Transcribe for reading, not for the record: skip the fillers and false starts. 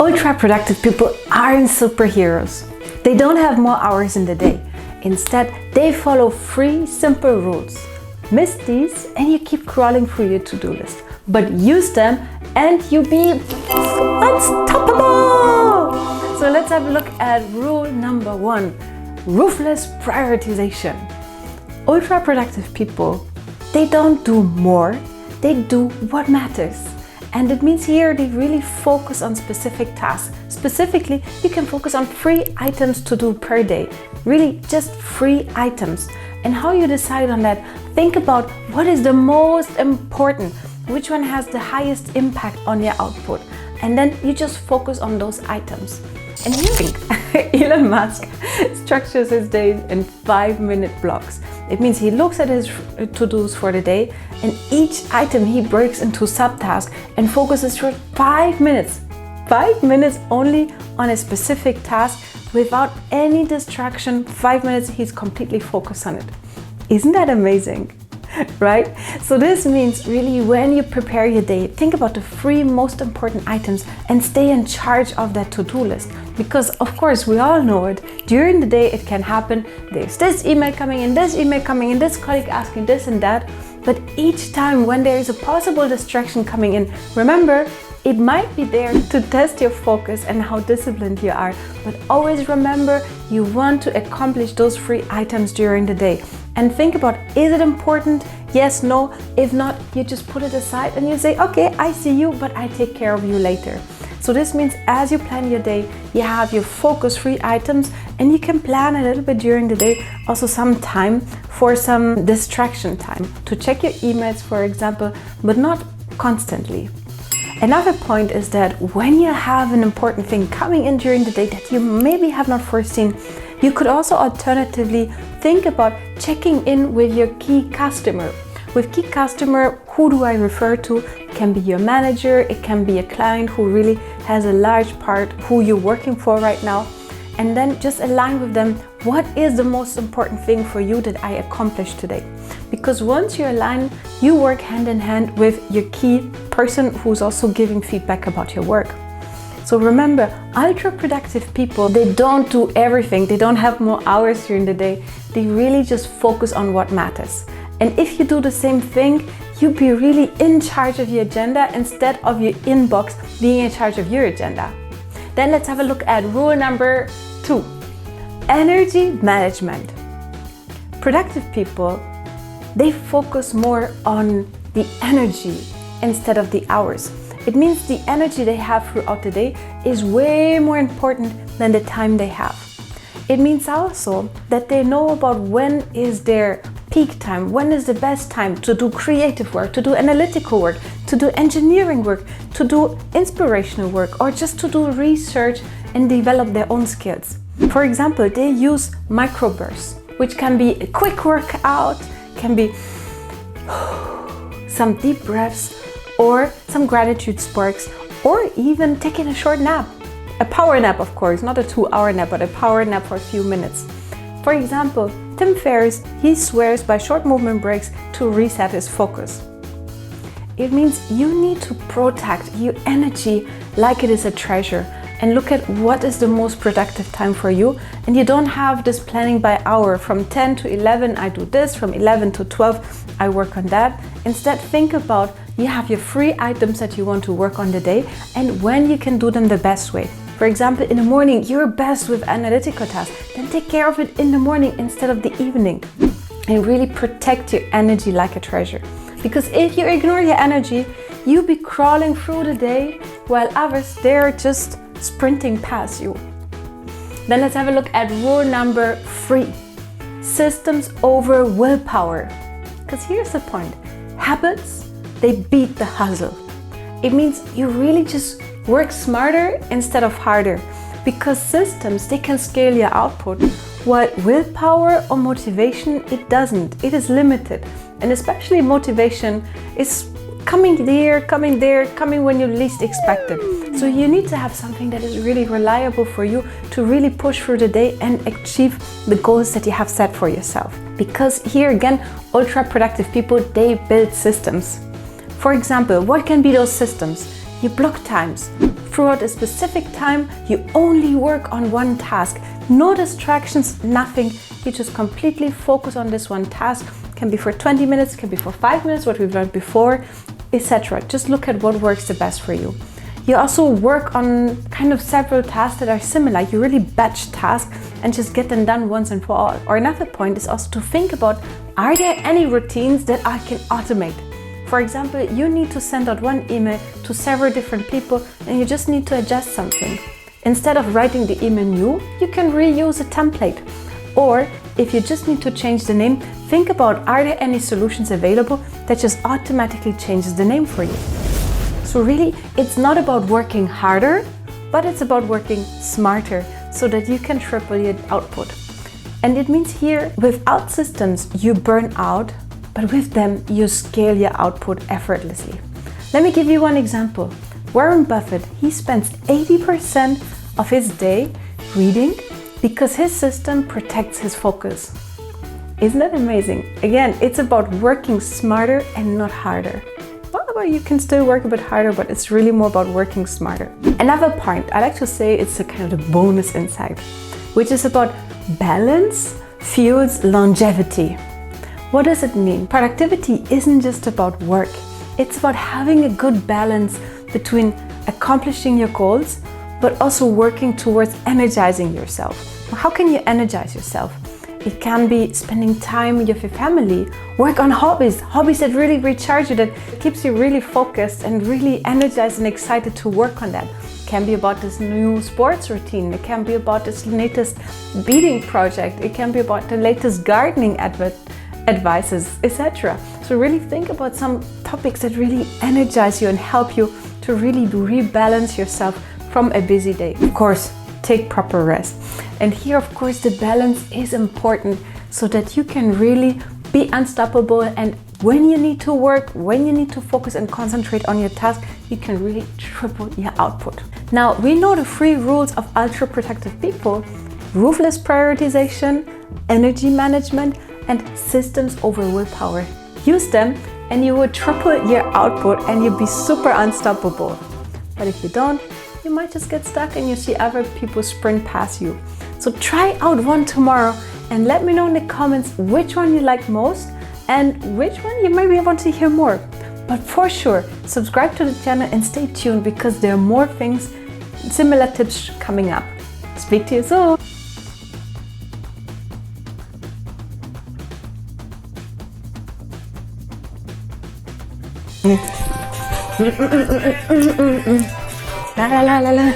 Ultra productive people aren't superheroes. They don't have more hours in the day. Instead, they follow 3 simple rules. Miss these and you keep crawling through your to-do list. But use them and you be unstoppable! So let's have a look at rule number 1. Ruthless prioritization. Ultra productive people, they don't do more, they do what matters. And it means here they really focus on specific tasks. Specifically, you can focus on 3 items to do per day. Really just 3 items. And how you decide on that, think about what is the most important, which one has the highest impact on your output. And then you just focus on those items. And you think Elon Musk structures his days in 5-minute blocks. It means he looks at his to-dos for the day and each item he breaks into subtasks and focuses for 5 minutes. 5 minutes only on a specific task without any distraction. 5 minutes he's completely focused on it. Isn't that amazing? Right? So this means really when you prepare your day, think about the 3 most important items and stay in charge of that to-do list. Because of course we all know it, during the day it can happen, there's this email coming in, this email coming in, this colleague asking this and that. But each time when there is a possible distraction coming in, remember, it might be there to test your focus and how disciplined you are. But always remember, you want to accomplish those 3 items during the day. And think about, is it important? Yes, no. If not, you just put it aside and you say, okay, I see you, but I take care of you later. So this means as you plan your day, you have your focus 3 items and you can plan a little bit during the day, also some time for some distraction time to check your emails, for example, but not constantly. Another point is that when you have an important thing coming in during the day that you maybe have not foreseen, you could also alternatively think about checking in with your key customer. With key customer, who do I refer to? It can be your manager, it can be a client who really has a large part who you're working for right now. And then just align with them, what is the most important thing for you that I accomplished today? Because once you align, you work hand in hand with your key person who's also giving feedback about your work. So remember, ultra productive people, they don't do everything. They don't have more hours during the day. They really just focus on what matters. And if you do the same thing, you'll be really in charge of your agenda instead of your inbox being in charge of your agenda. Then let's have a look at rule number 2. Energy management. Productive people, they focus more on the energy instead of the hours. It means the energy they have throughout the day is way more important than the time they have. It means also that they know about when is their peak time, when is the best time to do creative work, to do analytical work, to do engineering work, to do inspirational work, or just to do research and develop their own skills. For example, they use microbursts, which can be a quick workout, can be some deep breaths, or some gratitude sparks, or even taking a short nap. A power nap, of course, not a 2-hour nap, but a power nap for a few minutes. For example, Tim Ferriss, he swears by short movement breaks to reset his focus. It means you need to protect your energy like it is a treasure and look at what is the most productive time for you. And you don't have this planning by hour. From 10 to 11, I do this. From 11 to 12, I work on that. Instead, think about you have your 3 items that you want to work on the day and when you can do them the best way. For example, in the morning, you're best with analytical tasks. Then take care of it in the morning instead of the evening. And really protect your energy like a treasure. Because if you ignore your energy, you'll be crawling through the day while others, they're just sprinting past you. Then let's have a look at rule number 3. Systems over willpower. Because here's the point. Habits, they beat the hustle. It means you really just work smarter instead of harder. Because systems, they can scale your output. While willpower or motivation, it doesn't. It is limited. And especially motivation is coming when you least expect it. So you need to have something that is really reliable for you to really push through the day and achieve the goals that you have set for yourself. Because here again, ultra productive people, they build systems. For example, what can be those systems? You block times. throughout a specific time, you only work on one task. No distractions, nothing. You just completely focus on this one task. Can be for 20 minutes, can be for 5 minutes, what we've learned before, etc. Just look at what works the best for you. You also work on kind of several tasks that are similar. You really batch tasks and just get them done once and for all. Or another point is also to think about, are there any routines that I can automate? For example, you need to send out one email to several different people and you just need to adjust something. Instead of writing the email new, you can reuse a template. Or if you just need to change the name, think about, are there any solutions available that just automatically changes the name for you? So really, it's not about working harder, but it's about working smarter so that you can triple your output. And it means here, without systems, you burn out, but with them, you scale your output effortlessly. Let me give you one example. Warren Buffett, he spends 80% of his day reading because his system protects his focus. Isn't that amazing? Again, it's about working smarter and not harder. Well, you can still work a bit harder, but it's really more about working smarter. Another point, I like to say it's a kind of a bonus insight, which is about balance fuels longevity. What does it mean? Productivity isn't just about work. It's about having a good balance between accomplishing your goals, but also working towards energizing yourself. How can you energize yourself? It can be spending time with your family, work on hobbies that really recharge you, that keeps you really focused and really energized and excited to work on that. It can be about this new sports routine, it can be about this latest beading project, it can be about the latest gardening advices, etc. So really think about some topics that really energize you and help you to really rebalance yourself from a busy day. Of course, take proper rest. And here, of course, the balance is important so that you can really be unstoppable, and when you need to work, when you need to focus and concentrate on your task, you can really triple your output. Now, we know the 3 rules of ultra productive people: ruthless prioritization, energy management, and systems over willpower. Use them and you will triple your output and you'll be super unstoppable. But if you don't, you might just get stuck and you see other people sprint past you. So try out one tomorrow and let me know in the comments which one you like most and which one you maybe want to hear more. But for sure, subscribe to the channel and stay tuned because there are more things, similar tips coming up. Speak to you soon. La la la la la.